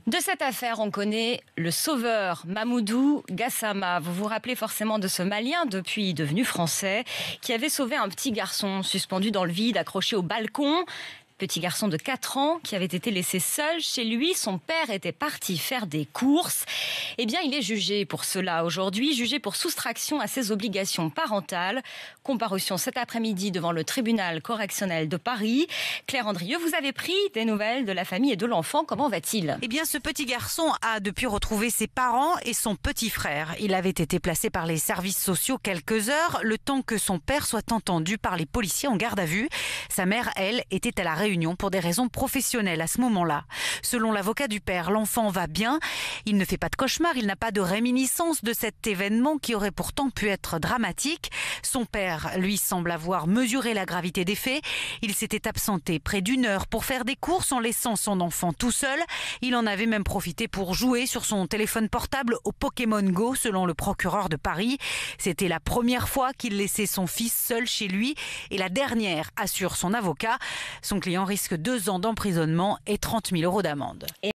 De cette affaire, on connaît le sauveur Mamoudou Gassama. Vous vous rappelez forcément de ce Malien, depuis devenu français, qui avait sauvé un petit garçon suspendu dans le vide, accroché au balcon. Petit garçon de 4 ans qui avait été laissé seul chez lui. Son père était parti faire des courses. Eh bien, il est jugé pour cela aujourd'hui, jugé pour soustraction à ses obligations parentales. Comparution cet après-midi devant le tribunal correctionnel de Paris. Claire Andrieux, vous avez pris des nouvelles de la famille et de l'enfant. Comment va-t-il ? Eh bien, ce petit garçon a depuis retrouvé ses parents et son petit frère. Il avait été placé par les services sociaux quelques heures, le temps que son père soit entendu par les policiers en garde à vue. Sa mère, elle, était à la Réunion pour des raisons professionnelles à ce moment-là. Selon l'avocat du père, l'enfant va bien. Il ne fait pas de cauchemar, il n'a pas de réminiscence de cet événement qui aurait pourtant pu être dramatique. Son père, lui, semble avoir mesuré la gravité des faits. Il s'était absenté près d'1 heure pour faire des courses en laissant son enfant tout seul. Il en avait même profité pour jouer sur son téléphone portable au Pokémon Go, selon le procureur de Paris. C'était la première fois qu'il laissait son fils seul chez lui et la dernière, assure son avocat. Son client risque 2 ans d'emprisonnement et 30 000 € d'amende.